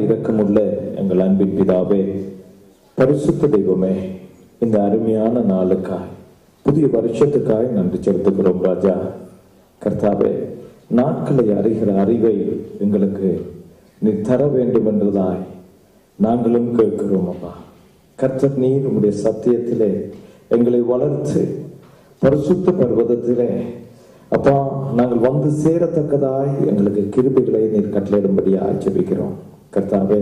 இரக்கமுள்ள எங்கள் அன்பின் பிதாவே, பரிசுத்த தெய்வமே, இந்த அருமையான நாளுக்காய், புதிய வருஷத்துக்காய் நன்றி செலுத்துகிறோம் ராஜா. கர்த்தாவே, நாட்களை அறிகிற அறிவை எங்களுக்கு நீ தர வேண்டும் என்றுதாய் நாங்களும் கேட்கிறோம் அப்பா. கர்த்தர் நீர் உம்முடைய சத்தியத்திலே எங்களை வளர்த்து பரிசுத்த பர்வதத்திலே அப்பா நாங்கள் வந்து சேரத்தக்கதாய் எங்களுக்கு கிருபைகளை நீர் கட்டளையிடும்படியாய் ஜெபிக்கிறோம். கர்த்தாவே,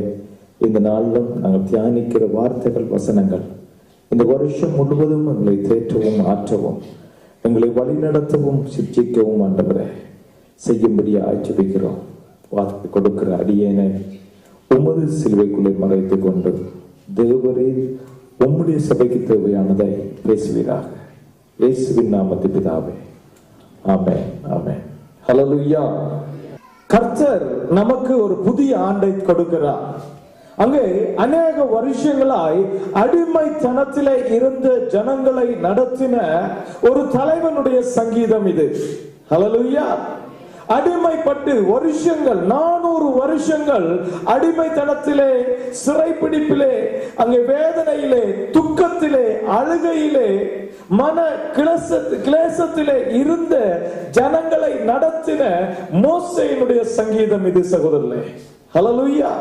இந்த நாளிலும் நாங்கள் தியானிக்கிற வார்த்தைகள், வசனங்கள் இந்த வருஷம் முழுவதும் எங்களை தேற்றவும் ஆற்றவும் எங்களை வழிநடத்தவும் சிக்ஷிக்கவும் ஆண்டவரே செய்யும்படியாய் ஜெபிக்கிறோம். வார்த்தை கொடுக்கிற அடியேனை உமது சிலுவைக்குள்ளே மறைத்துக் கொண்டு தேவரே உம்முடைய சபைக்கு தேவையானதை பேசுவீராக. இயேசுவின் நாமத்தில் பிதாவே, ஆமென், ஆமென். ஹல்லேலூயா. கர்த்தர் நமக்கு ஒரு புதிய ஆண்டை கொடுக்கிறார். அங்கே அநேக வருஷங்களாய் அடிமைத்தனத்திலே இருந்த ஜனங்களை நடத்தின ஒரு தலைவனுடைய சங்கீதம் இது. ஹல்லேலூயா. அடிமைப்பட்டு வருஷங்கள், 400 வருஷங்கள் அடிமைத்தனத்திலே, சிறைப்பிடிப்பிலே, அங்கே வேதனையிலே, துக்கத்திலே, அழுகையிலே, மன கிளேசத்திலே இருந்த ஜனங்களை நடத்தின மோசேயினுடைய சங்கீதம் இது சகோதரர்களே. ஹல்லேலூயா.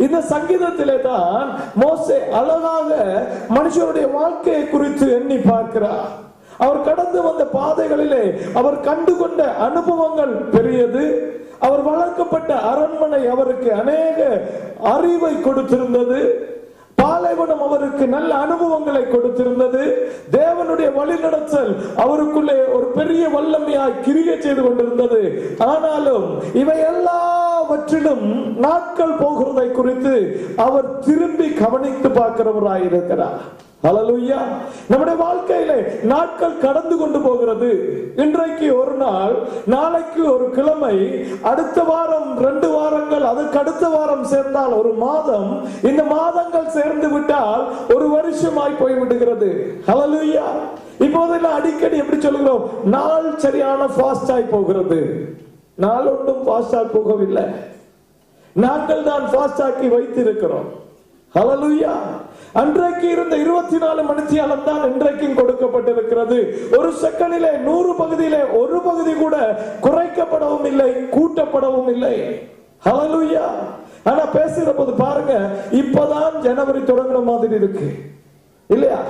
இந்த சங்கீதத்திலே தான் மோசே அழகாக மனுஷனுடைய வாழ்க்கையை குறித்து எண்ணி பார்க்கிறார். அவர் கடந்து வந்த பாதைகளிலே அவர் கண்டுகொண்ட அனுபவங்கள் பெரியது. அவர் வளர்க்கப்பட்ட அரண்மனை அவருக்கு அநேக அறிவை கொடுத்திருந்தது. பாலைவனம் அவருக்கு நல்ல அனுபவங்களை கொடுத்திருந்தது. தேவனுடைய வழிநடத்தல் அவருக்குள்ளே ஒரு பெரிய வல்லமையாய் கிரியை செய்து கொண்டிருந்தது. ஆனாலும் இவை எல்லாவற்றிலும் நாட்கள் போகிறதை குறித்து அவர் திரும்பி கவனித்து பார்க்கிறவராய் இருக்கிறார். ஹல்லேலூயா. நம்முடைய வாழ்க்கையிலே நாட்கள் கடந்து கொண்டு போகிறது. இன்றைக்கு ஒரு நாள், நாளைக்கு ஒரு கிழமை, அடுத்த வாரம் 2 வாரங்கள், அதுக்கு அடுத்த வாரம் சேர்ந்தால் ஒரு மாதம், இந்த மாதங்கள் சேர்ந்து விட்டால் ஒரு வருஷமாய் போய்விடுகிறது. ஹல்லேலூயா. இப்போதெல்லாம் அடிக்கடி எப்படி சொல்லுகிறோம், நாள் சரியான ஃபாஸ்ட் ஆகி போகிறது. நாள் ஒன்றும் ஃபாஸ்ட் ஆகி போகவில்லை, நாங்கள் தான் ஃபாஸ்ட் ஆக்கி வைத்திருக்கிறோம். ஹல்லேலூயா. அன்றைக்கு இருந்த 24 மணித்தியாலம் தான் இன்றைக்கும் கொடுக்கப்பட்டிருக்கிறது. ஒரு செகண்டிலே 100 பகுதியிலே ஒரு பகுதி கூட குறைக்கப்படவும் இல்லை, கூட்டப்படவும் இல்லை. ஹல்லேலூயா. ஆனா பேசுற போது பாருங்க, இப்பதான் ஜனவரி தொடங்குற மாதிரி இருக்கு இல்லையா?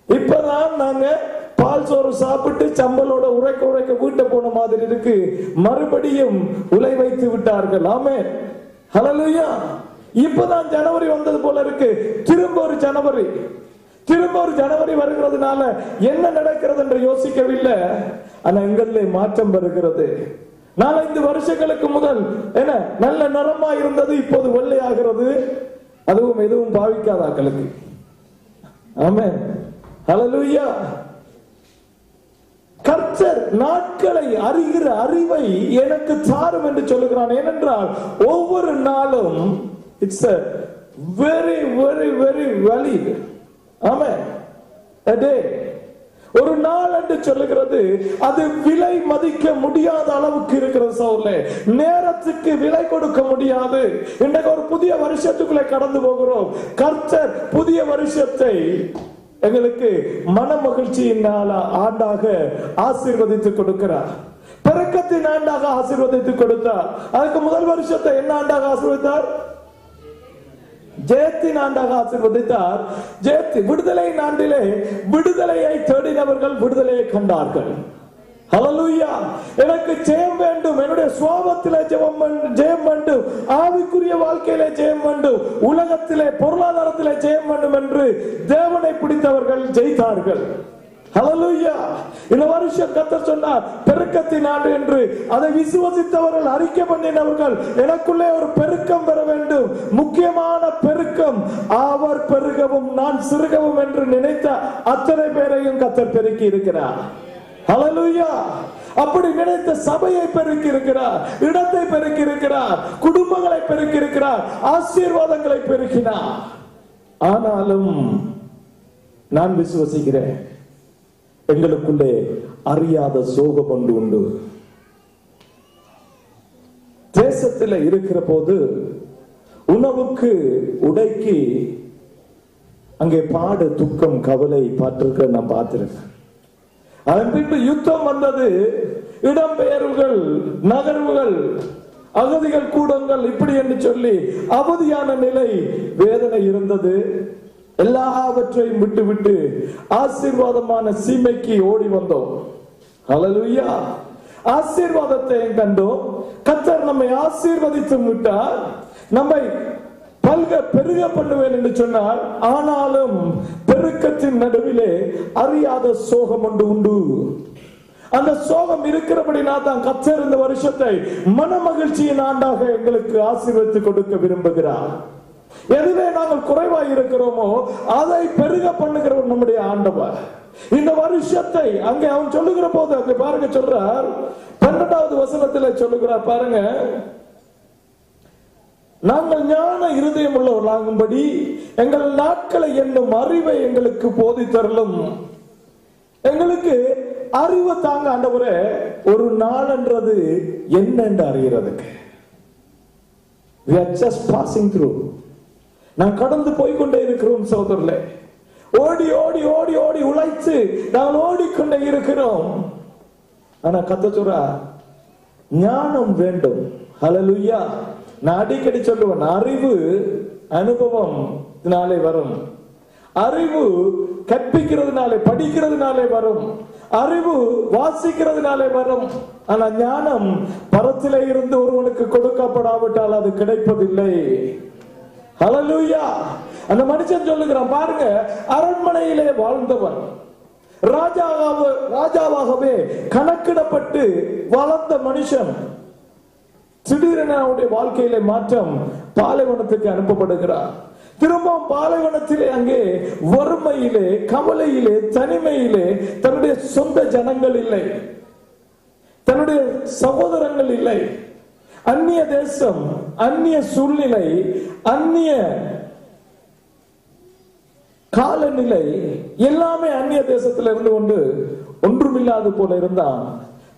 இப்பதான் நாங்க பால் சோறு சாப்பிட்டு சம்பளோட உரைக்க வீட்டை போன மாதிரி இருக்கு. மறுபடியும் உலை வைத்து விட்டார்கள். ஆமென். ஹல்லேலூயா. இப்பதான் ஜனவரி வந்தது போல இருக்கு. திரும்ப ஒரு ஜனவரி வருகிறதுனால என்ன நடக்கிறது என்று யோசிக்கவில்லை. ஆனா எங்களிலே மாற்றம் வருகிறது. 4-5 வருஷங்களுக்கு முதல் என்ன நல்ல நிறமா இருந்தது, இப்போது வெள்ளையாகிறது. அதுவும் எதுவும் பாவிக்காதாக்களுக்கு. ஆமென். ஹல்லேலூயா. கர்த்தர் நாட்களை அறிகிற அறிவை எனக்கு தாரும் என்று சொல்லுகிறான். ஏனென்றால் ஒவ்வொரு நாளும் it's a very very very valid. Amen. a day, ஒரு நாள் என்று சொல்லுகிறது. அது விலை மதிக்க முடியாத அளவுக்கு இருக்கிறது சகோதரர்களே. நேரத்துக்கு விலை கொடுக்க முடியாது. இன்றைக்கு ஒரு புதிய வருஷத்துக்குள்ளே கடந்து போகிறோம். கர்த்தர் புதிய வருஷத்தை எங்களுக்கு மன மகிழ்ச்சியின் ஆண்டாக ஆசீர்வதித்து கொடுக்கிறார். பெருக்கத்தின் ஆண்டாக ஆசீர்வதித்து கொடுத்தார். அதுக்கு முதல் வருஷத்தை என்ன ஆண்டாக ஆசீர்வதித்தார்? ஜெயத்தின் ஆண்டாக ஆசீர்வதித்தார். விடுதலையின் ஆண்டிலே விடுதலையை தேடினவர்கள் விடுதலையை கண்டார்கள். ஹல்லேலூயா. எனக்கு ஜெயம் வேண்டும், என்னுடைய சுவாபத்திலே ஜெயம் வேண்டும், ஆவிக்குரிய வாழ்க்கையிலே ஜெயம் வேண்டும், உலகத்திலே பொருளாதாரத்திலே ஜெயம் வேண்டும் என்று தேவனை பிடித்தவர்கள் ஜெயித்தார்கள். ஹல்லேலூயா. இந்த வருஷம் கர்த்தர் சொன்னார் பெருக்கத்தின் ஆண்டு என்று. அதை விசுவசித்தவர்கள், அறிக்கை பண்ணினவர்கள், எனக்குள்ளே ஒரு பெருக்கம் பெற வேண்டும், முக்கியமான பெருக்கம், அவர் பெருகவும் நான் சிறுகவும் என்று நினைத்த அத்தனை பேரையும் கர்த்தர் பெருக்கி இருக்கிறார். ஹல்லேலூயா. அப்படி நினைத்த சபையை பெருக்கி இருக்கிறார், இடத்தை பெருக்கி இருக்கிறார், குடும்பங்களை பெருக்கி இருக்கிறார், ஆசீர்வாதங்களை பெருக்கினார். ஆனாலும் நான் விசுவசிக்கிறேன், எங்களுக்குள்ளே அறியாத சோகம் ஒன்று உண்டு. தேசத்தில் இருக்கிற போது உணவுக்கு உடைக்கு அங்கே பாடு துக்கம் கவலை பார்த்திருக்க நான் பார்த்திருக்கேன். அதன் பின்பு யுத்தம் வந்தது, இடம்பெயர்வுகள், நகர்வுகள், அகதிகள் கூடங்கள், இப்படி என்று சொல்லி அவதியான நிலை, வேதனை இருந்தது. எல்லாவற்றையும் விட்டு விட்டு ஆசீர்வாதமான சீமைக்கு ஓடி வந்தோம். ஹல்லேலூயா. ஆசீர்வாதத்தை கண்டோம். கர்த்தர் நம்மை ஆசீர்வதித்து விட்டார், நம்மை பல்க பெருக பண்ணுவேன் என்று சொன்னார். ஆனாலும் பெருக்கத்தின் நடுவிலே அறியாத சோகம் ஒன்று உண்டு. அந்த சோகம் இருக்கிறபடினா தான் கர்த்தர் இந்த வருஷத்தை மன மகிழ்ச்சியின் ஆண்டாக எங்களுக்கு ஆசீர்வதித்து கொடுக்க விரும்புகிறார். எதுவே நாங்கள் குறைவாய் இருக்கிறோமோ அதை பெருக பண்ணுகிறவர் நம்முடைய ஆண்டவர். இந்த வருஷத்தை அங்கே அவன் சொல்லுகிற போது அங்கே பாருங்க சொல்றார், 12வது வசனத்தில் சொல்லுகிறார் பாருங்க, நாங்கள் ஞான இருதயம் உள்ளவர்களாகும்படி எங்கள் நாட்களை என்னும் அறிவை எங்களுக்கு போதித்தரலும். எங்களுக்கு அறிவு தாங்க ஆண்டவரே, ஒரு நாள் என்றது என்னென்று அறிகிறதுக்கு. We are just passing through. நான் கடந்து போய்கொண்டே இருக்கிறோம் சகோதரர்களே. ஓடி ஓடி ஓடி ஓடி உழைத்து நாங்கள் ஓடிக்கொண்டே இருக்கிறோம். ஆனா கர்த்தர் சொல்றார், ஞானம் வேண்டும். ஹல்லேலூயா. நான் அடிக்கடி சொல்லுவேன், அறிவு அனுபவத்தினாலே வரும், அறிவு கற்பிக்கிறதுனாலே படிக்கிறதுனாலே வரும், அறிவு வாசிக்கிறதுனாலே வரும். ஆனா ஞானம் பரத்திலே இருந்து ஒருவனுக்கு கொடுக்கப்படாவிட்டால் அது கிடைப்பதில்லை. ஹல்லேலூயா. அந்த மனுஷன் சொல்லுகிறான் பாருங்க, அரண்மனையிலே வாழ்ந்தவன், ராஜாவாகவே கணக்கிடப்பட்டு வளர்ந்த மனுஷன் திடீரென அவருடைய வாழ்க்கையிலே மாற்றம், பாலைவனத்துக்கு அனுப்பப்படுகிறார். திரும்பவும் பாலைவனத்திலே அங்கே வறுமையிலே, கவலையிலே, தனிமையிலே, தன்னுடைய சொந்த ஜனங்கள் இல்லை, தன்னுடைய சகோதரங்கள் இல்லை, அந்நிய தேசம், அந்நிய சூழ்நிலை, அந்நிய காலநிலை, எல்லாமே அந்நிய தேசத்தில் இருந்து கொண்டு ஒன்றுமில்லாது போல இருந்தான்.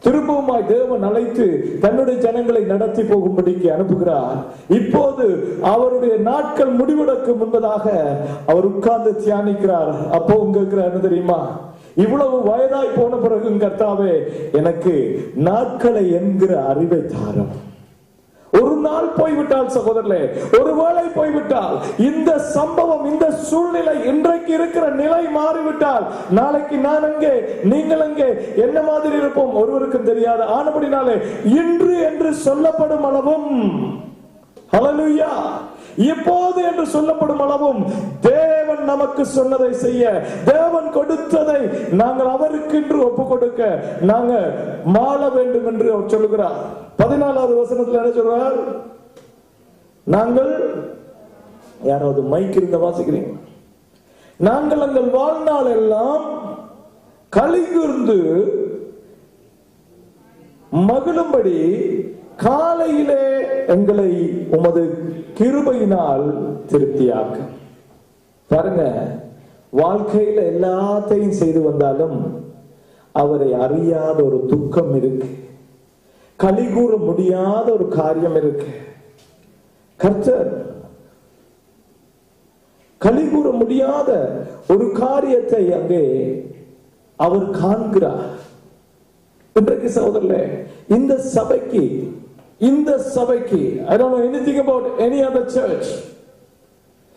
திரும்பவுமாய் தேவன் அழைத்து தன்னுடைய ஜனங்களை நடத்தி போகும்படிக்கு அனுப்புகிறார். இப்போது அவருடைய நாட்கள் முடிவெடுக்கும் முன்பதாக அவர் உட்கார்ந்து தியானிக்கிறார். அப்போ உங்க என்ன தெரியுமா, இவ்வளவு வயதாய் போன பிறகு கர்த்தாவே எனக்கு நாட்களை என்கிற அறிவை தாரும். ஒரு நாள் போய்விட்டால் சகோதரர்களே, ஒருவேளை போய்விட்டால், இந்த சம்பவம், இந்த சூழ்நிலை, இன்றைக்கு இருக்கிற நிலை மாறிவிட்டால், நாளைக்கு நான் அங்கே, நீங்கள் அங்கே என்ன மாதிரி இருப்போம் ஒருவருக்கும் தெரியாது. ஆனபடினாலே இன்று என்று சொல்லப்படும் அளவும், ஹல்லேலூயா, இப்போது என்று சொல்லப்படும் அளவும் தேவன் நமக்கு சொன்னதை செய்ய, தேவன் கொடுத்ததை நாங்கள் அவருக்கு என்று ஒப்பு கொடுக்க நாங்கள் மாள வேண்டும் என்று அவர் சொல்லுகிறார். 14வது வசனத்தில் என்ன சொல்றார்? நாங்கள், யாராவது மைக் இருந்த வாசிக்கிறீங்க, நாங்கள் எங்கள் வாழ்நாள் எல்லாம் களிகூர்ந்து மகிழும்படி காலையிலே எங்களை உமது கிருபையினால் திருப்தியாக்க. பாருங்க, வாழ்க்கையில எல்லாத்தையும் செய்து வந்தாலும் அவரை அறியாத ஒரு துக்கம் இருக்கு, களிகூற முடியாத ஒரு காரியம் இருக்கு. கர்த்தர் களிகூற முடியாத ஒரு காரியத்தை அங்கே அவர் காண்கிறார். இன்றைக்கு சகோதரர்களே, இந்த சபைக்கு I don't know anything about any other church.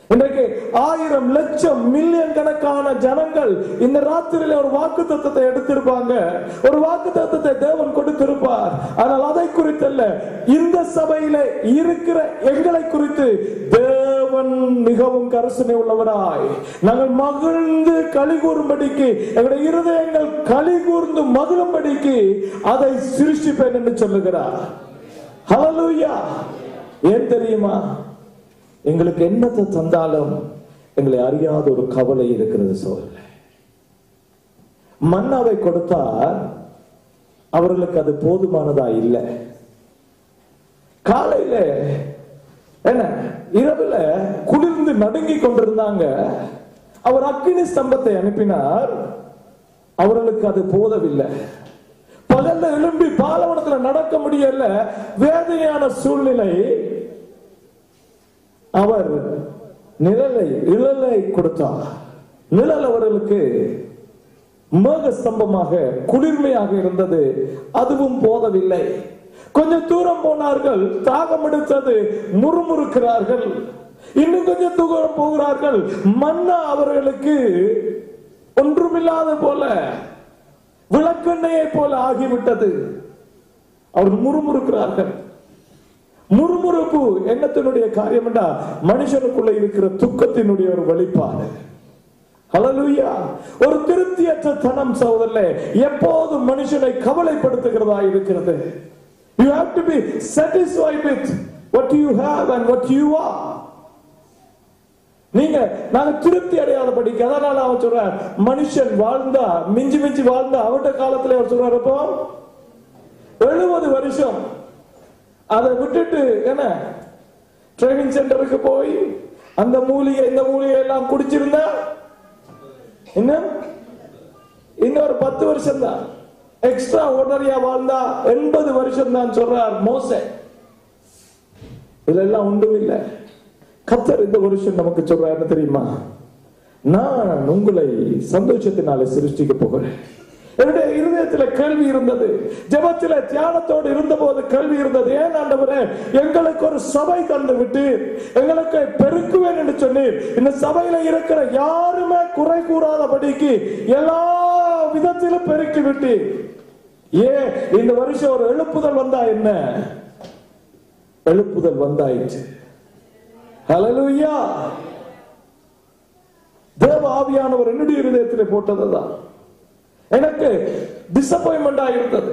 இன்றைக்கு 1000 லட்சம் மில்லியன் கணக்கான ஜனங்கள் இந்த ராத்திரியில ஒரு வாக்குத்தத்தத்தை எடுத்திருப்பாங்க, ஒரு வாக்குத்தத்தத்தை தேவன் கொடுத்திருப்பார். ஆனால் அதை குறித்தல்ல, இந்த சபையில இருக்கிற எங்களை குறித்து தேவன் மிகவும் கரிசனை உள்ளவராய் நாங்கள் மகிழ்ந்து களி கூறும்படிக்கு, எங்களுடைய இருதயங்கள் களி கூர்ந்து மகிழும்படிக்கு அதை சிருஷ்டிப்பேன் என்று சொல்லுகிறார். ஹல்லேலூயா. ஏன் தெரியுமா? எங்களுக்கு என்னத்தை தந்தாலும் எங்களை அறியாத ஒரு கவலை இருக்கிறது சோதனை. மன்னாவை கொடுத்தார், அவர்களுக்கு அது போதுமானதா இல்லை. காலையில என்ன, இரவுல குளிர்ந்து நடுங்கி கொண்டிருந்தாங்க. அவர் அக்கினி ஸ்தம்பத்தை அனுப்பினார், அவர்களுக்கு அது போதவில்லை. பகல்ல எழும்பி பாலைவனத்துல நடக்க முடியல, வேதனையான சூழ்நிலை. அவர் நிழலை கொடுத்தார். நிழல் அவர்களுக்கு மேக ஸ்தம்பமாக குளிர்மையாக இருந்தது. அதுவும் போதவில்லை. கொஞ்சம் தூரம் போனார்கள், தாகம் எடுத்தது, முறுமுறுக்கிறார்கள். இன்னும் கொஞ்சம் தூரம் போகிறார்கள், மன்னா அவர்களுக்கு ஒன்றுமில்லாத போல, விளக்கெண்ணையை போல ஆகிவிட்டது. அவர் முறுமுறுக்கிறார்கள். முறுமுறுப்பு எண்ணத்தினுடைய காரியம் என்றா மனுஷனுக்குள்ள இருக்கிற துக்கத்தினுடைய ஒரு வெளிப்பாடு. ஹல்லேலூயா. ஒரு திருப்தியற்ற தனம் சகோதரர்களே எப்போதும் மனுஷனை கவலைப்படுத்துகிறதா இருக்கிறது. You have to be satisfied with what you have and what you are. நாங்க திருப்தி அடையாதபடிக்கு, அதனால அவர் சொல்றார், மனுஷன் வாழ்ந்தா மிஞ்சி மிஞ்சி வாழ்ந்தா அவருடைய காலத்துல அவர் சொல்றாரு, இப்போ 70 வருஷம் அதை விட்டுட்டு என்ன ட்ரைனிங் சென்டருக்கு போய் அந்த மூலிகை இந்த மூலிகை எல்லாம் குடிச்சிருந்தா இன்னொரு 10 வருஷம் தான் எக்ஸ்ட்ரா ஆர்டினரியா வாழ்ந்தா 80 வருஷம் தான் சொல்றார் மோசே. இதெல்லாம் ஒன்றும் இல்லை. கர்த்தர் இந்த வருஷம் நமக்கு சொல்றாரு என்ன தெரியுமா? நான் உங்களை சந்தோஷத்தினால சிருஷ்டிக்க போகிறேன். என்னுடைய இருதயத்துல கேள்வி இருந்தது, ஜெபத்தில தியானத்தோடு இருந்த போது கேள்வி இருந்தது, ஏன் ஆண்டவரே எங்களுக்கு ஒரு சபை தந்து விட்டு எங்களுக்கு பெருக்குவேன் என்று சொன்னீர். இந்த சபையில இருக்கிற யாருமே குறை கூறாதபடிக்கு எல்லா விதத்திலும் பெருக்கி விட்டு ஏன் இந்த வருஷம் ஒரு எழுப்புதல் வந்தா என்ன? எழுப்புதல் வந்தாயிற்று. ஹல்லேலூயா. தேவ ஆவியானவர் என்னுடைய இருதயத்தில் போட்டதுதான். எனக்கு டிசப்பாயின்மெண்டா இருந்தது,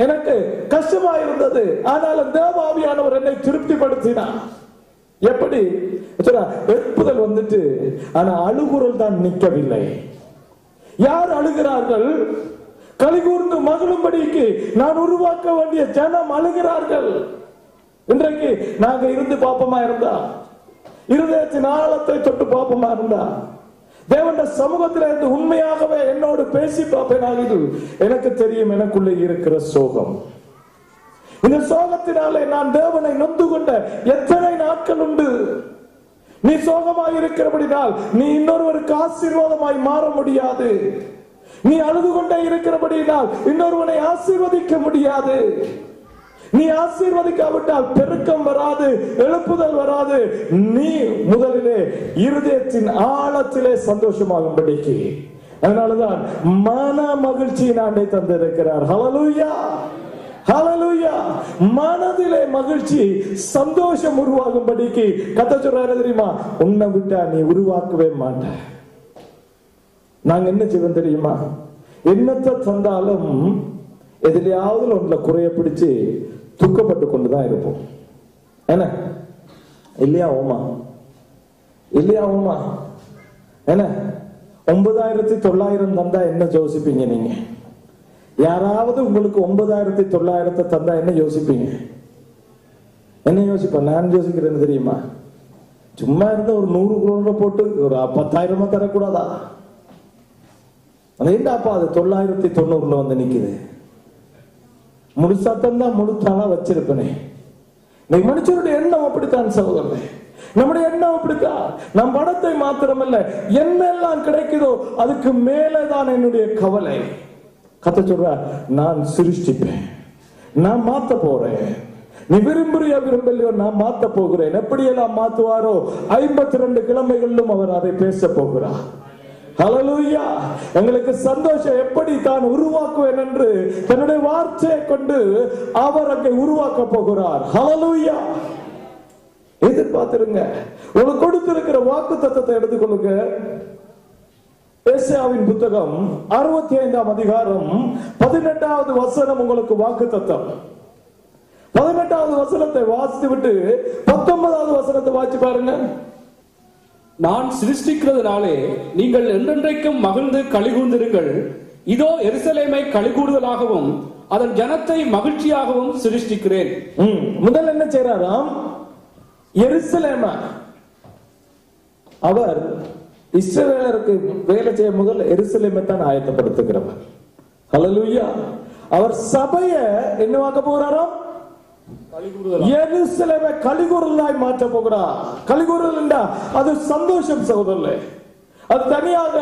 எனக்கு கஷ்டமா இருந்தது. ஆனாலும் தேவ ஆவியானவர் என்னை திருப்திப்படுத்தினார். எப்படி? எழுப்புதல் வந்துட்டு, ஆனா அழுகுரல் தான் நிற்கவில்லை. யார் அழுகிறார்கள்? கலிகூர்ந்து மகிழும்படிக்கு நான் உருவாக்க வேண்டிய ஜனம் அழுகிறார்கள். இன்றைக்கு நாங்க இருந்து பாப்பமா இருந்தா, இருதயத்தின் ஆழத்தை தொட்டு பாப்பமா இருந்தா, தேவனுடைய சமூகத்தில் இருந்து உண்மையாகவே என்னோடு பேசி பார்ப்பேன், எனக்கு தெரியும் எனக்குள்ளே இருக்கிற சோகம். இந்த சோகத்தினாலே நான் தேவனை நொந்து கொண்ட எத்தனை நாட்கள் உண்டு. நீ சோகமாய் இருக்கிறபடினால் நீ இன்னொருவருக்கு ஆசீர்வாதமாய் மாற முடியாது. நீ அழுது கொண்டே இருக்கிறபடினால் இன்னொருவனை ஆசீர்வதிக்க முடியாது. நீ ஆசீர்வதிக்காவிட்டால் பெருக்கம் வராது, எழுப்புதல் வராது. நீ முதலிலே இருதயத்தின் ஆழத்திலே சந்தோஷமாகும்படிக்கு, அதனாலதான் மன மகிழ்ச்சியின் ஆண்டை தந்திருக்கிறார். ஹல்லேலூயா, ஹல்லேலூயா. மனதிலே மகிழ்ச்சி, சந்தோஷம் உருவாகும்படிக்கு கர்த்தர் சொல்றாரு தெரியுமா? உன்னை விட்டா நீ உருவாக்கவே மாட்ட. நாங்க என்ன செய்வோம் தெரியுமா? என்னத்தை தந்தாலும் எதிலையாவது ஒன்றுல குறைய பிடிச்சு துக்கப்பட்டு கொண்டுதான் இருப்போம். என்ன இல்லையா ஓமா? இல்லையா ஓமா? என்ன 9900 தந்தா என்ன யோசிப்பீங்க நீங்க? யாராவது உங்களுக்கு 9900 தந்தா என்ன யோசிப்பீங்க? என்ன யோசிப்பேன் நான் யோசிக்கிறேன்னு தெரியுமா? சும்மா இருந்த ஒரு 100 crore போட்டு ஒரு 10,000 தரக்கூடாதா? அது என்னப்பா அது 990 வந்து நிக்குது. முழுசாத்தான் தான் முழுத்தானா வச்சிருப்பனே. மனுஷனுடைய எண்ணம் அப்படித்தான் சகோதரனே. நம்முடைய எண்ணம் அப்படித்தான். நம் பணத்தை மாத்திரமல்ல, என்னெல்லாம் கிடைக்குதோ அதுக்கு மேலேதான் என்னுடைய கவலை. கர்த்தர் சொல்றார், நான் சிருஷ்டிப்பேன், நான் மாத்த போறேன். நீ விரும்புறியா விரும்பலையோ நான் மாத்த போகிறேன். எப்படியெல்லாம் மாத்துவாரோ 52 கிழமைகளிலும் அவர் அதை பேச போகிறார். ஹல்லேலூயா. எங்களுக்கு சந்தோஷம் எப்படி தான் உருவாக்குவேன் என்று தன்னுடைய வார்த்தையை கொண்டு அவர் அங்கே உருவாக்க போகிறார். ஹல்லேலூயா. எதிர்பார்த்திருங்க. உங்களுக்கு கொடுத்திருக்கிற வாக்குத்தத்தத்தை எடுத்துக்கொள்ளுங்க. ஏசாயாவின் புத்தகம் 65ஆம் அதிகாரம் 18வது வசனம் உங்களுக்கு வாக்குத்தத்தம். 18வது வசனத்தை வாசித்து விட்டு 19வது வசனத்தை வாசிச்சு பாருங்க. நான் சிருஷ்டிக்கிறதுனாலே நீங்கள் என்றென்றைக்கும் மகிழ்ந்து களிகூர்ந்திருங்கள். இதோ எருசலேமை களிகூறுதலாகவும் அதன் ஜனத்தை மகிழ்ச்சியாகவும் சிருஷ்டிக்கிறேன். முதல் என்ன செய்றாராம்? எருசலேம அவர் இஸ்ரவேலருக்கு வேலை செய்ய முதல் எருசலேமை தான் ஆயத்தப்படுத்துகிறவர். ஹல்லேலூயா. அவர் சபையை என்னவாக்க போறாராம்? எருசலேமை கலிகூறலாய் மாற்ற போகிறார். கலிகூறல் என்றா அது சந்தோஷம் சகோதரர்களே. அது தனியாக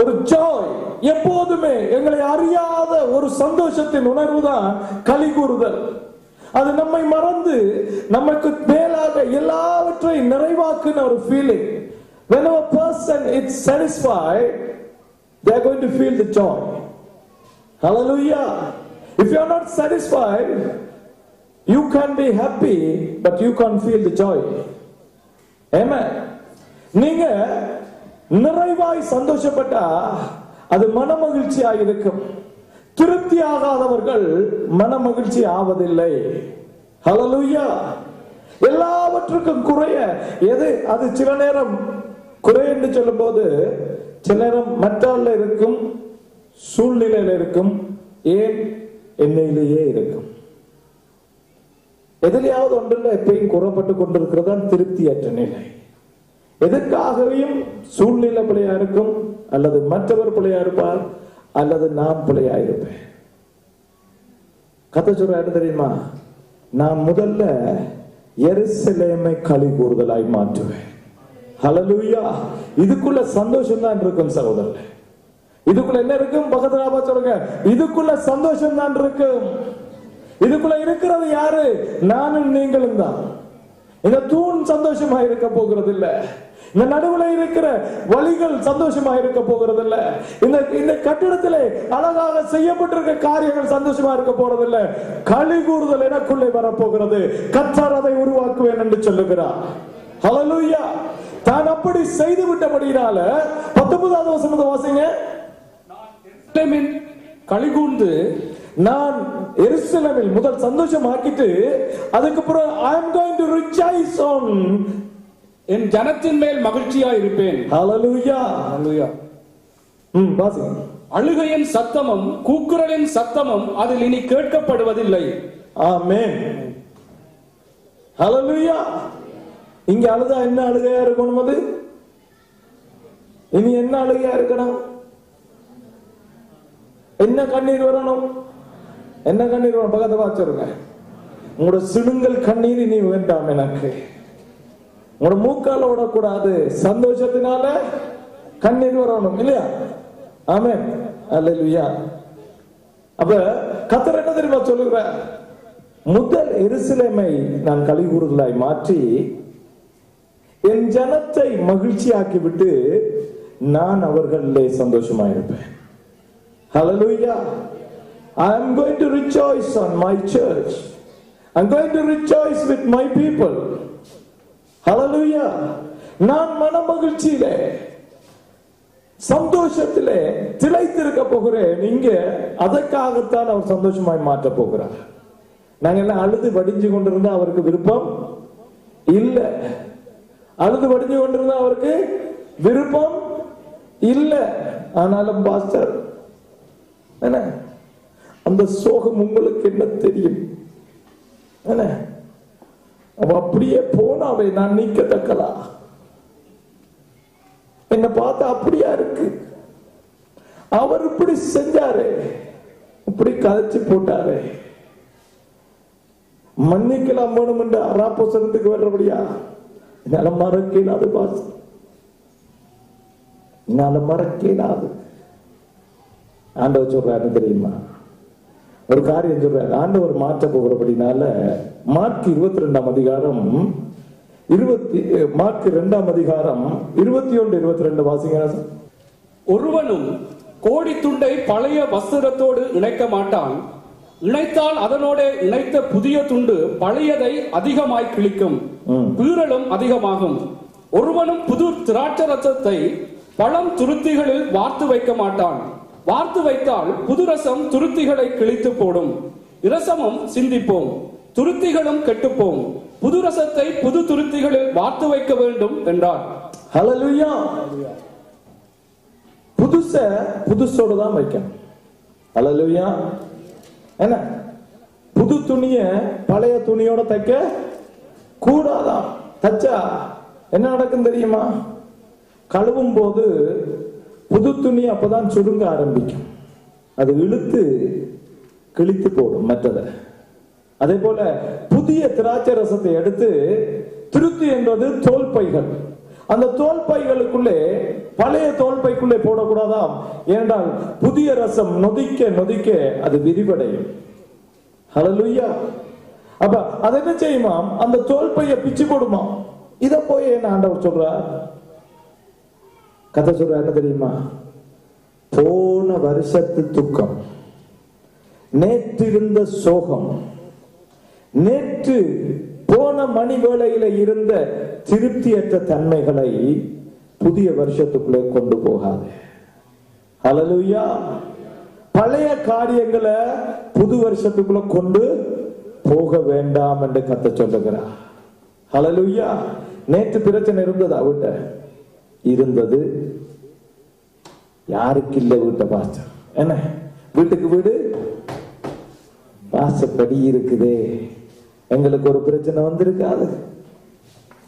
ஒரு ஜாய், எப்போதுமே எங்களை அறியாத ஒரு சந்தோஷத்தின் உணர்வு தான் கலிகூறுதல். அது நம்மை மறந்து நமக்கு மேலாக எல்லாவற்றையும் நிறைவாக்குன ஒரு feeling. When a person is satisfied, they are going to feel the joy. Hallelujah. If you are not satisfied, you can be happy, but you can't feel the joy. Amen. நீங்க நிறைவாய் சந்தோஷப்பட்டா அது மன மகிழ்ச்சியாக இருக்கும். திருப்தி ஆகாதவர்கள் மன மகிழ்ச்சி ஆவதில்லை. ஹல்லேலூயா. எல்லாவற்றுக்கும் குறைய எது? அது சில நேரம் குறை என்று சொல்லும் போது சில நேரம் மற்றால இருக்கும், சூழ்நிலையில இருக்கும், ஏன் என்னையிலேயே இருக்கும். எதிலையாவது ஒன்றில் எப்பயும் குறைப்பட்டு கொண்டிருக்கிறதா திருப்தியற்ற நிலை. எதற்காகவும் சூழ்நிலை பிள்ளையா இருக்கும், அல்லது மற்றவர் பிள்ளையா இருப்பார், அல்லது நான் பிள்ளையா இருப்பேன். கதை சொல்ற என்ன தெரியுமா? நான் முதல்ல எருசலேமை களி கூறுதலாய் மாற்றுவேன். ஹல்லேலூயா. இதுக்குள்ள சந்தோஷம் தான் இருக்கும் சகோதரர்களே. இதுக்குள்ள என்ன இருக்கும்? பக்கத்துல சொல்லுங்க, இதுக்குள்ள சந்தோஷம் தான் இருக்கும். இதுக்குள்ள இருக்கிறது யாரு? நானும் நீங்களும் தான். இந்த தூண் சந்தோஷமா இருக்க போகிறது இல்ல. இந்த நடுவுல இருக்கிற வழிகள் சந்தோஷமா இருக்க போகிறது இல்ல. இந்த கட்டிடத்திலே அழகாக செய்யப்பட்டிருக்க காரியங்கள் சந்தோஷமா இருக்க போறது இல்ல. களி கூறுதல் எனக்குள்ளே வரப்போகிறது. கர்த்தர் அதை உருவாக்குவேன் என்று சொல்லுகிறார். ஹல்லேலூயா. தான் அப்படி செய்து விட்டபடியால 19வது வசனத்தை வாசிங்க. களி கூர்ந்து நான் எருசலேமில் முதல் சந்தோஷம் ஆக்கிட்டு அதுக்கப்புறம் I am going to rejoice on, என் ஜனத்தின் மேல் மகிழ்ச்சியா இருப்பேன். ஹல்லேலூயா. ஹல்லேலூயா. வாசிங்க. அழுகையின் சத்தமும் கூக்குரலின் சத்தமும் அதில் இனி கேட்கப்படுவதில்லை. ஆமென். ஹல்லேலூயா. இங்க அழுதா என்ன அழுகையா இருக்கணும்? அது இனி என்ன அழுகையா இருக்கணும்? என்ன கண்ணீர் வரணும்? என்ன கண்ணீர் வரணும்? பக்கத்தை வாச்சிருங்க. உங்களோட சிணுங்கள் கண்ணீர் இனி வேண்டாம் எனக்கு. உங்களோட மூக்கால விடக்கூடாது. சந்தோஷத்தினால கண்ணீர் வரணும் இல்லையா? ஆமென். அல்லேலூயா. அப்ப கர்த்தர் என்ன தெரியுமா சொல்லுகிறார்? முதல் எருசலேமை நான் களி கூறுதலாய் மாற்றி என் ஜனத்தை மகிழ்ச்சியாக்கி விட்டு நான் அவர்களிலே சந்தோஷமாயிருப்பேன். Hallelujah. I am going to rejoice on my church. I am going to rejoice with my people. Hallelujah. நான் மன மகிழ்ச்சியிலே சந்தோஷத்திலே திளைத்திருக்க போகிறேன். இங்க அதற்காகத்தான் அவர் சந்தோஷமாய் மாற்ற போகிறார். நாங்க எல்லாம் அழுது வடிஞ்சு கொண்டிருந்தா அவருக்கு விருப்பம் இல்ல. அழுது வடிஞ்சு கொண்டிருந்தா அவருக்கு விருப்பம் இல்ல. ஆனாலும் பாஸ்டர் என்ன அந்த சோகம் உங்களுக்கு என்ன தெரியும்? என்ன அவ அப்படியே போனாவே நான் நீக்கத்தக்கலா? என்ன பார்த்தா அப்படியா இருக்கு? அவர் இப்படி செஞ்சாரு, இப்படி கதைச்சு போட்டாரு, மன்னிக்கலாம் வேணும் என்று அராப்போசனத்துக்கு வர்றபடியா? என்னால மறக்கலாது பாஸ், என்னால மறக்கலாது. ஆண்டவர் சொல்றாரு தெரியுமா? ஒரு காரியம் சொல்றாரு. ஆண்டவர் மாற்ற போகிறபடினால மார்க் 22ஆம் அதிகாரம் 21-22 வாசிங்க. ஒருவனும் கோடி துண்டை பழைய வஸ்திரத்தோடு இணைக்க மாட்டான். இணைத்தால் அதனோட இணைத்த புதிய துண்டு பழையதை அதிகமாய் கிழிக்கும், பீறலும் அதிகமாகும். ஒருவனும் புது திராட்சை ரசத்தை பழம் துருத்திகளில் வார்த்து வைக்க மாட்டான். வார்த்து வைத்தால் புது ரசம் துருத்திகளை கிழித்து போடும், இரசமும் சிந்திப்போம், துருத்திகளும் கெட்டுப்போம். புது ரசத்தை புது துருத்திகளில் வார்த்து வைக்க வேண்டும் என்றார். ஹல்லேலூயா. புதுச புதுசோடு தான் வைக்கணும். ஹல்லேலூயா. என்ன புது துணிய பழைய துணியோட தைக்க கூடாதான். தச்சா என்ன நடக்கும் தெரியுமா? கழுவும் போது புது துணி அப்பதான் சுருங்க ஆரம்பிக்கும். அது இழுத்து கிழித்து போடும் மற்றதை. அதே போல புதிய திராட்சை ரசத்தை எடுத்து திருத்தி என்பது தோல் பைகள். அந்த தோல் பைகளுக்குள்ளே பழைய தோல் பைக்குள்ளே போடக்கூடாதாம். ஏனென்றால் புதிய ரசம் நொதிக்க நொதிக்க அது விரிவடையும். ஹல்லேலூயா. அப்ப அது என்ன செய்யுமாம்? அந்த தோல் பைய பிச்சு போடுமா. இத போய் என்ன ஆண்டவர் சொல்றார்? கதை சொல்ற என்ன தெரியுமா? போன வருஷத்து துக்கம், நேற்றிருந்த சோகம், நேற்று போன மணி வேளையில இருந்த திருப்தியற்ற தன்மைகளை புதிய வருஷத்துக்குள்ளே கொண்டு போகாது. ஹல்லேலூயா. பழைய காரியங்களை புது வருஷத்துக்குள்ள கொண்டு போக வேண்டாம் என்று கர்த்தர் சொல்லுகிறார். ஹல்லேலூயா. நேற்று பிரச்சனை இருந்ததா? வீட்ட இருந்தது. யாருக்கு இல்ல வீட்டை பாஸ்டர்? என்ன வீட்டுக்கு வீடு வாசப்படி இருக்குதே. எங்களுக்கு ஒரு பிரச்சனை வந்திருக்காது?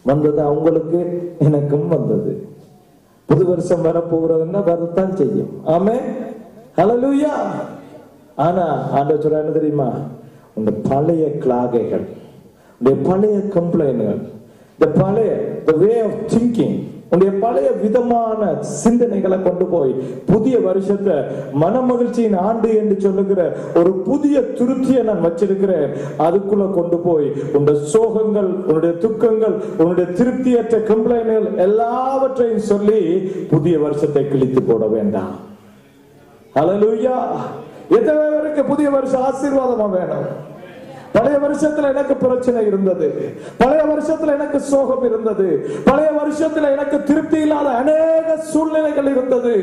வந்தது அவங்களுக்கு, எனக்கும் வந்தது. புது வருஷம் வரப்போகிறதுன்னா வரத்தான் செய்யும். ஆமென். ஹல்லேலூயா. ஆனா ஆண்டவர் சொல்ற என்ன தெரியுமா? உங்க பழைய கிளாகைகள், உங்க பழைய கம்ப்ளைன்ட்கள், the way of thinking, உடைய பழைய விதமான சிந்தனைகளை கொண்டு போய் புதிய வருஷத்தை மனமகிழ்ச்சியின் ஆண்டு என்று சொல்லுகிற ஒரு புதிய திருப்தியை நான் வச்சிருக்கிறேன். அதுக்குள்ள கொண்டு போய் உன்னுடைய சோகங்கள், உன்னுடைய துக்கங்கள், உன்னுடைய திருப்தியற்ற கம்ப்ளைன்ட்கள் எல்லாவற்றையும் சொல்லி புதிய வருஷத்தை கிழித்து போட வேண்டாம். ஹல்லேலூயா. எத்தனை பேருக்கு புதிய வருஷம் ஆசீர்வாதமா வேணும்? பழைய வருஷத்துல எனக்கு பிரச்சனை இருந்தது, பழைய வருஷத்துல எனக்கு சோகம் இருந்தது, பழைய வருஷத்துல எனக்கு திருப்தி இல்லாத அநேக சூழ்நிலைகள் இருந்தது,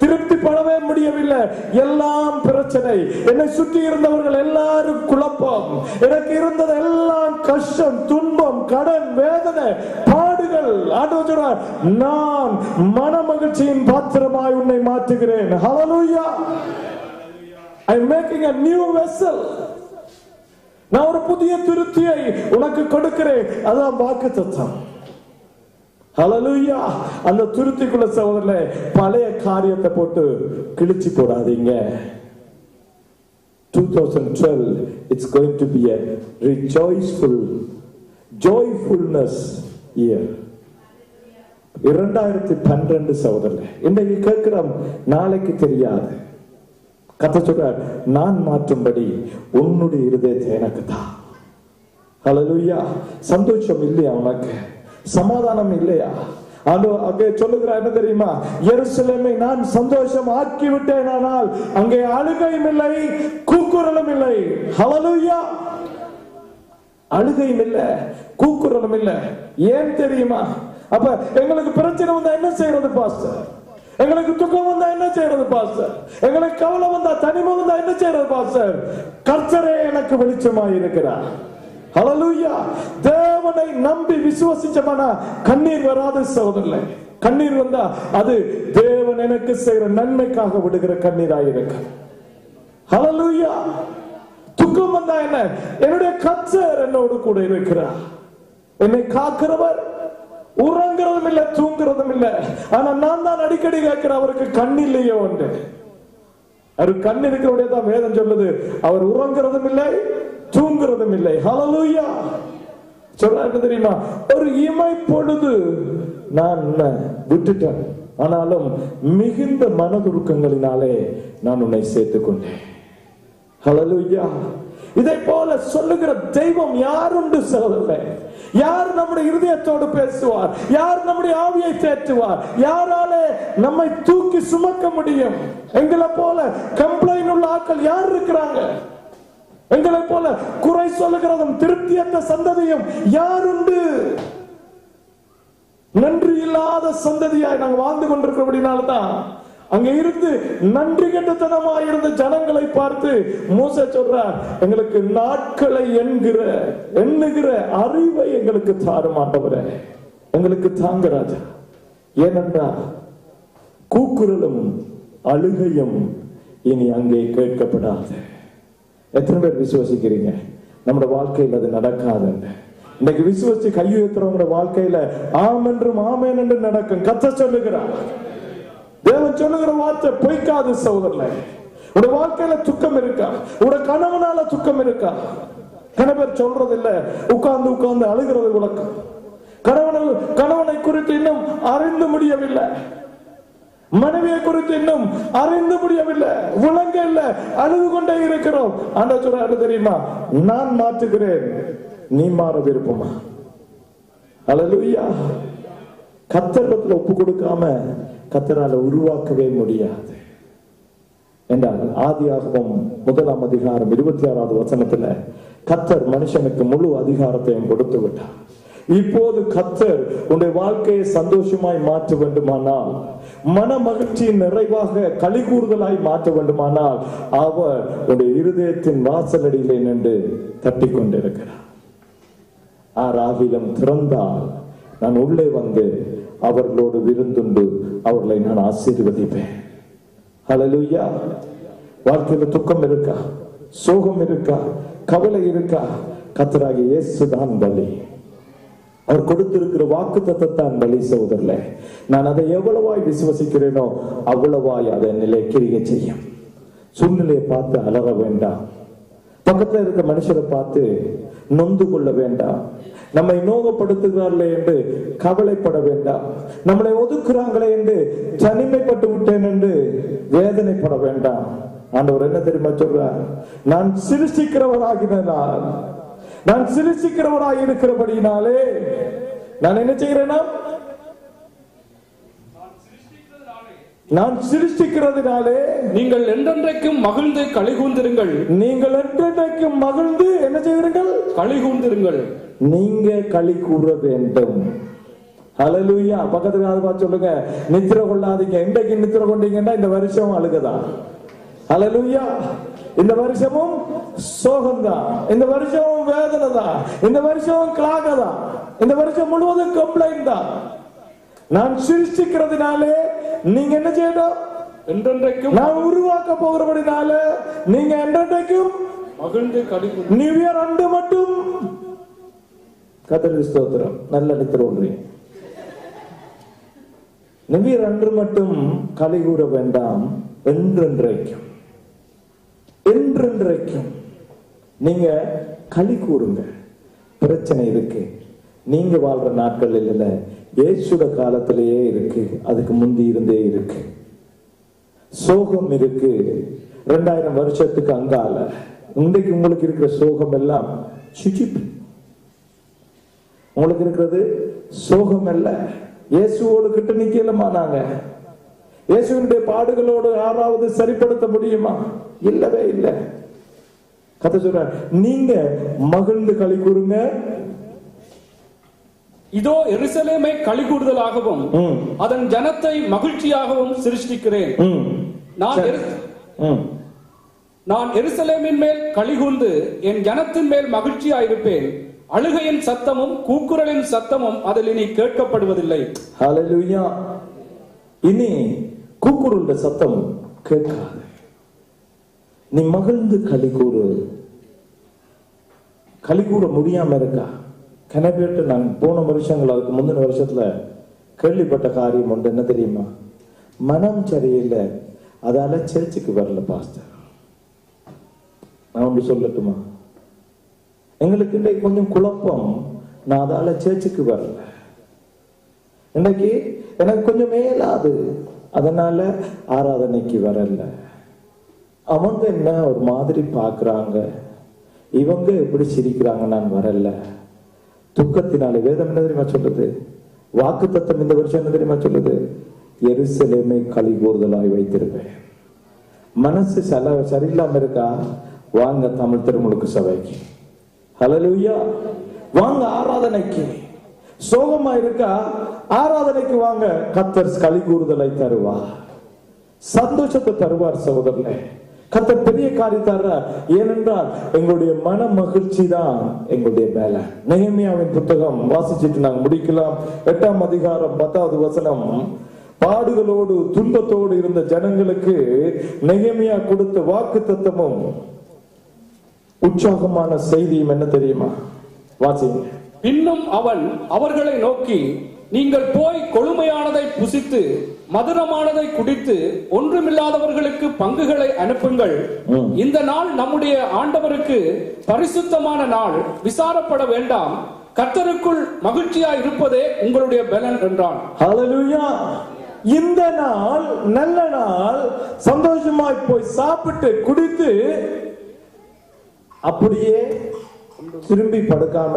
திருப்தி படவே முடியவில்லை, எல்லாம் பிரச்சனை, என்னை சுற்றி இருந்தவர்கள் எல்லாரும் குழப்பம், எனக்கு இருந்தது எல்லாம் கஷ்டம், துன்பம், கடன், வேதனை, பாடுகள். ஆண்டவர் சொல்றார், நான் மன மகிழ்ச்சியின் பாத்திரமாய் உன்னை மாற்றுகிறேன். ஹல்லேலூயா. I am making a new vessel. நான் ஒரு புதிய திருப்தியை உனக்கு கொடுக்கிறேன். அதான் வாக்குத்தத்தம். ஹல்லேலூயா. அந்த திருப்திக்குள்ள சகோதரர்களே, பழைய காரியத்தை போட்டு கிழிச்சு போடாதீங்க. 2012 it's going to be a rejoiceful, joyfulness year. 2012 சகோதரர்களே, இன்னைக்கு கேட்கிறோம், நாளைக்கு தெரியாது. கர்த்தர் சொல்றார், நான் மாற்றும்படி உன்னுடைய இருதயத்தை எனக்கு தா. ஹல்லேலூயா. சந்தோஷம் இல்லையா உனக்கு? சமாதானம் இல்லையா? அங்கே சொல்லுகிறார் என்ன தெரியுமா? எருசலேமை நான் சந்தோஷம் ஆக்கி விட்டேன், ஆனால் அங்கே அழுகையும் இல்லை, கூக்குரலும் இல்லை. ஹல்லேலூயா. அழுகையும் இல்லை, கூக்குரலும் இல்லை. ஏன் தெரியுமா? அப்ப எங்களுக்கு பிரச்சனை வந்தா என்ன செய்யறது பாஸ்டர்? எங்களுக்கு துக்கம் வந்தா என்ன செய்யறது பாஸ்டர்? எங்களுக்கு கவலை வந்தா, தனிமை வந்தா என்ன செய்யறது பாஸ்டர்? கர்த்தரே எனக்கு வெளிச்சமாய் இருக்கிறார். ஹல்லேலூயா. தேவனை நம்பி விசுவாசிச்சோம்னா கண்ணீர் வராது சகோதரர்களே. கண்ணீர் வந்தா அது தேவன் எனக்கு செய்யற நன்மைக்காக விடுகிற கண்ணீராய் இருக்கு. ஹல்லேலூயா. துக்கம் வந்தா என்ன? என்னுடைய கர்த்தர் என்னோடு கூட இருக்கிறார், என்னை காக்கிறவர், உறங்குறதும் இல்ல, தூங்குறதும் இல்ல. ஆனா நான் தான் அடிக்கடி கேட்கிற, அவருக்கு கண் இல்லையோ என்று. அவர் கண் இருக்கிறவடைய தான் வேதம் சொல்லுது, அவர் உறங்குறதும் இல்லை, தூங்குறதும் இல்லை. ஹல்லேலூயா. சொல்றாரு தெரியுமா? ஒரு இமை பொழுது நான் விட்டுட்டேன், ஆனாலும் மிகுந்த மனதுருக்கங்களினாலே நான் உன்னை சேர்த்துக் கொண்டேன். ஹல்லேலூயா. இதை போல சொல்லுகிற தெய்வம் யாருண்டு சகோதரர்களே? யார் நம்முடைய இருதயத்தோடு பேசுவார்? யார் நம்முடைய ஆவியை தேற்றுவார்? யாராலே நம்மை தூக்கி சுமக்க முடியும்? எங்களை போல கம்ப்ளைண்ட் உள்ள ஆட்கள் யார் இருக்கிறாங்க? எங்களை போல குறை சொல்லுகிறதும் திருப்தியற்ற சந்ததியும் யாருண்டு? நன்றி இல்லாத சந்ததியாய் நாங்கள் வாழ்ந்து கொண்டிருக்கிறபடினால்தான் அங்க இருந்து நன்றி கெட்டத்தனமாய் இருந்த ஜனங்களை பார்த்து மோசே சொல்றார், எங்களுக்கு நாட்களை எண்ணுகிற அறிவை எங்களுக்கு தாரும் ஆண்டவரே, எங்களுக்கு தாங்க ராஜா. ஏனென்றால் கூக்குரலும் அழுகையும் இனி அங்கே கேட்கப்படாது. எத்தனை பேர் விசுவாசிக்கிறீங்க நம்முடைய வாழ்க்கையில் அது நடக்காது? இன்னைக்கு விசுவாசி கையுயர்த்துறவங்க வாழ்க்கையில ஆமென்றும் ஆமென் என்று நடக்கும். கர்த்தர் சொல்லுகிறார், தேவன் சொல்லுகிற வார்த்தை பொய்க்காது சகோதரர்களே. உடைய வாழ்க்கையில துக்கம் இருக்கா? உடைய கணவனால துக்கம் இருக்கா? கணவர் சொல்றது இல்ல, உட்கார்ந்து உட்கார்ந்து அழுகிறது விளக்கம். கணவனை குறித்து இன்னும் அறிந்து முடியவில்லை, மனைவியை குறித்து இன்னும் அறிந்து முடியவில்லை, விளங்க இல்ல, அழுது கொண்டே இருக்கிறோம். ஆண்டவர் சொல்றாரு தெரியுமா, நான் மாற்றுகிறேன், நீ மாற விருப்பமா? அல்லேலூயா. கர்த்தரிடத்தில் ஒப்பு கொடுக்காம கர்த்தரால உருவாக்கவே முடியாது என்றால் ஆதியாகமம் 1 அதிகாரம் 26வது வசனத்துல கர்த்தர் மனுஷனுக்கு முழு அதிகாரத்தையும் கொடுத்து விட்டார். இப்போது கர்த்தர் உன்னுடைய வாழ்க்கையை சந்தோஷமாய் மாற்ற வேண்டுமானால், மன மகிழ்ச்சியின் நிறைவாக களி கூறுதலாய் மாற்ற வேண்டுமானால், அவர் உன்னுடைய இருதயத்தின் வாசலடியிலே நின்று தட்டி கொண்டிருக்கிறார். ஆராகிலம் திறந்தால் நான் உள்ளே வந்து அவர்களோடு விருந்துண்டு அவர்களை நான் ஆசீர்வதிப்பேன். ஹல்லேலூயா. வாழ்க்கையில துக்கம் இருக்கா, சோகம் இருக்கா, கவலை இருக்கா? கர்த்தராகிய இயேசுதான் பலி. அவர் கொடுத்திருக்கிற வாக்குத்தத்தத்தான் பலி சகோதரர்களே. நான் அதை எவ்வளவாய் விசுவசிக்கிறேனோ அவ்வளவாய் அதை நிலை கிரியை செய்யும். சூழ்நிலையை பார்த்து அலற வேண்டாம், பக்கத்துல இருக்க மனுஷரை பார்த்து நொந்து கொள்ள வேண்டாம், நம்மை நோகப்படுத்துகிறார்களே என்று கவலைப்பட வேண்டாம், நம்மளை ஒதுக்குறாங்களே என்று தனிமைப்பட்டு விட்டேன் என்று வேதனைப்பட வேண்டாம். ஆண்டவர் என்ன தெரியுமா சொல்றார்? நான் சிருஷ்டிக்கிறவராகினால், நான் சிருஷ்டிக்கிறவராக இருக்கிறபடினாலே நான் என்ன செய்கிறேன்னா, நான் சிருஷ்டிக்கிறதுனாலே நீங்கள் என்றென்றைக்கும் மகிழ்ந்து களிகூர்ந்திருங்கள். நீங்கள் என்றென்றைக்கும் மகிழ்ந்து என்ன செய்கிறீர்கள்? களிகூர்ந்திருங்கள். நீங்க களி கூற வேண்டும். ஹல்லேலூயா. பக்கத்துல சொல்லுங்க, நித்திர கொள்ளாதீங்க. இன்றைக்கு நித்திர கொண்டீங்கன்னா இந்த வருஷம் அழுகதான். ஹல்லேலூயா. இந்த வருஷமும் சோகம்தான், இந்த வருஷமும் வேதனை தான், இந்த வருஷமும் கிளாகதான், இந்த வருஷம் முழுவதும் கம்ப்ளைண்ட் தான். நான் சிருஷ்டிக்கிறதுனாலே நீங்க என்ன செய்யணும்? என்றென்றைக்கும் நான் உருவாக்க போகிறபடினால நீங்க என்றென்றைக்கும் மகிழ்ந்து களிகூர். நியூ இயர் அன்று மட்டும் கர்த்தருக்கு ஸ்தோத்திரம், நல்ல நித்திரோன்றி. நியூ இயர் அன்று மட்டும் களி கூற வேண்டாம், என்றென்றைக்கும், என்றென்றைக்கும் நீங்க களி கூறுங்க. பிரச்சனை இருக்கு, நீங்க வாழ்ற நாட்கள் இல்ல, இயேசுட காலத்திலேயே இருக்கு, அதுக்கு முந்தி இருந்தே இருக்கு. சோகம் இருக்கு 2000 வருஷத்துக்கு அங்கால. இன்றைக்கு உங்களுக்கு இருக்கிற சோகம் எல்லாம் சுச்சிப்பு. உங்களுக்கு இருக்கிறது சோகம் அல்ல. இயேசுவோடு கிட்ட நிக்கலமா? நாங்க இயேசுவினுடைய பாடுகளோடு யாராவது சரிப்படுத்த முடியுமா? இல்லவே இல்லை. கர்த்தர் சொல்றார், நீங்க மகிழ்ந்து களி கூறுங்க. இதோ எருசலேமை களிகூர்தலாகவும் அதன் ஜனத்தை மகிழ்ச்சியாகவும் சிருஷ்டிக்கிறேன். நான் எருசலேமின் மேல் களிகூர்ந்து என் ஜனத்தின் மேல் மகிழ்ச்சியாயிருப்பேன். அழுகையின் சத்தமும் கூக்குரலின் சத்தமும் அதில் இனி கேட்கப்படுவதில்லை. ஹல்லேலூயா. இனி கூக்குரல் சத்தம் கேட்காது. நீ மகிழ்ந்து களி கூறு. களி கூற முடியாம இருக்கா? கனவேட்டு நான் போன வருஷங்கள், அதுக்கு முந்தின வருஷத்துல கேள்விப்பட்ட காரியம் ஒன்று. என்ன தெரியுமா? மனம் சரியில்லை, அதால சர்ச்சுக்கு வரல பாஸ்டர். நான் ஒன்று சொல்லட்டுமா? எங்களுக்கு இன்னைக்கு கொஞ்சம் குழப்பம், நான் அதால சர்ச்சுக்கு வரல. இன்னைக்கு எனக்கு கொஞ்சம் மேலாது, அதனால ஆராதனைக்கு வரல. அவங்க என்ன ஒரு மாதிரி பாக்குறாங்க, இவங்க எப்படி சிரிக்கிறாங்க, நான் வரல. துக்கத்தினாலே வேதம் என்ன தெரியுமா சொல்லுது? வாக்குத்தத்தம் இந்த வருஷம் என்ன தெரியுமா சொல்லுது? எருசலேமை களி கூறுதலாய் வைத்திருப்பேன். மனசு சரியில்லாம இருக்கா? வாங்க தமிழ் திருமுழுக்கு சபைக்கு. ஹல்லேலூயா. வாங்க ஆராதனைக்கு. சோகமா இருக்கா? ஆராதனைக்கு வாங்க. கர்த்தர் களி கூறுதலை தருவார், சந்தோஷத்தை தருவார் சகோதரனே. கர்த்தர் பெரிய காரியத்தார. ஏனென்றால் எங்களுடைய மன மகிழ்ச்சி தான் எங்களுடைய வேலை. நெகேமியாவின் புத்தகம் வாசிச்சுட்டு நாங்க முடிக்கலாம். 8ஆம் அதிகாரம் 10வது வசனம். பாடுகளோடு துன்பத்தோடு இருந்த ஜனங்களுக்கு நெகேமியா கொடுத்த வாக்குத்தத்தமும் உற்சாகமான செய்தியும் என்ன தெரியுமா? வாசிங்க. பின்னும் அவன் அவர்களை நோக்கி, நீங்கள் போய் கொழுமையானதை புசித்து மதுரமானதை குடித்து ஒன்றுமில்லாதவர்களுக்கு பங்குகளை அனுப்புங்கள். இந்த நாள் நம்முடைய ஆண்டவருக்கு பரிசுத்தமான நாள், விசாரப்பட வேண்டாம். கர்த்தருக்குள் மகிழ்ச்சியாய் இருப்பதே உங்களுடைய பலன் என்றான். ஹல்லேலூயா. இந்த நாள் நல்ல நாள், சந்தோஷமாய் போய் சாப்பிட்டு குடித்து அப்படியே திரும்பி படுக்காம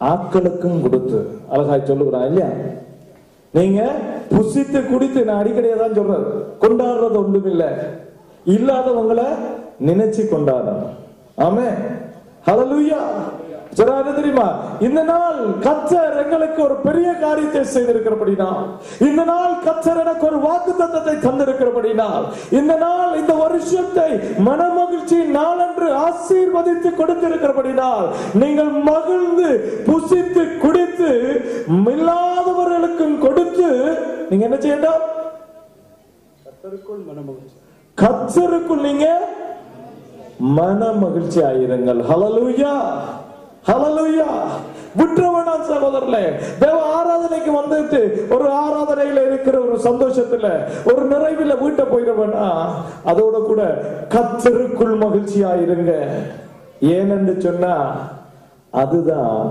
ஆட்களுக்கும் கொடுத்து, அழகாய் சொல்லுகிறான் இல்லையா? நீங்க புசித்து குடித்து, நான் அடிக்கடியே தான் சொல்றேன், கொண்டாடுறது ஒன்றும் இல்லை, இல்லாதவங்களை நினைச்சு கொண்டாடணும். ஆமென். ஹல்லேலூயா. தெரியுமா, இந்த நாள் கர்த்தர் எங்களுக்கு ஒரு பெரிய காரியத்தை செய்திருக்கிறபடினால், இந்த நாள் கர்த்தர் எனக்கு ஒரு வாக்குத்தத்தத்தை தந்திருக்கிறபடினால், இந்த நாள் இந்த வருஷத்தை மனமகிழ்ச்சி நாளன்று ஆசீர்வதித்து கொடுத்திருக்கிறபடினால், நீங்கள் மகிழ்ந்து புசித்து குடித்து இல்லாதவர்களுக்கும் கொடுத்து நீங்க என்ன செய்யணும்? கர்த்தருக்குள் நீங்க மன மகிழ்ச்சி ஆயிருங்கள். ஹல்லேலூயா. ஹல்லேலூயா. விட்டுறவனா சகோதரர்களே, தேவ ஆராதனைக்கு வந்துட்டு ஒரு ஆராதனையில இருக்கிற ஒரு சந்தோஷத்துல ஒரு நிறைவில வீட்டை போயிடவேனா, அதோட கூட கர்த்தருக்குள் மகிழ்ச்சியா இருங்க. ஏனென்று சொன்னா அதுதான்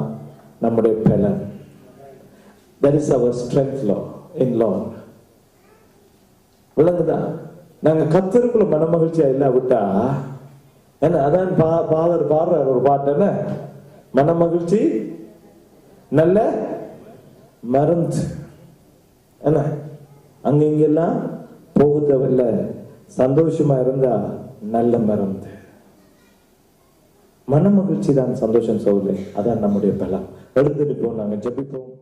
நம்முடைய பலன். That is our strength in Lord. விளங்குதா? நாங்க கர்த்தருக்குள்ள மன மகிழ்ச்சியா இல்லாவிட்டா என்ன, அதான் பாதர் பாடுற ஒரு பாட்டு என்ன, மன மகிழ்ச்சி நல்ல மருந்து என்ன, அங்க இங்கெல்லாம் போகுதவில்லை, சந்தோஷமா இருந்தா நல்ல மருந்து. மன மகிழ்ச்சி தான் சந்தோஷம் சொல்லு, அதான் நம்முடைய பலம். எழுந்திருப்போம், நாங்க ஜெபிப்போம்.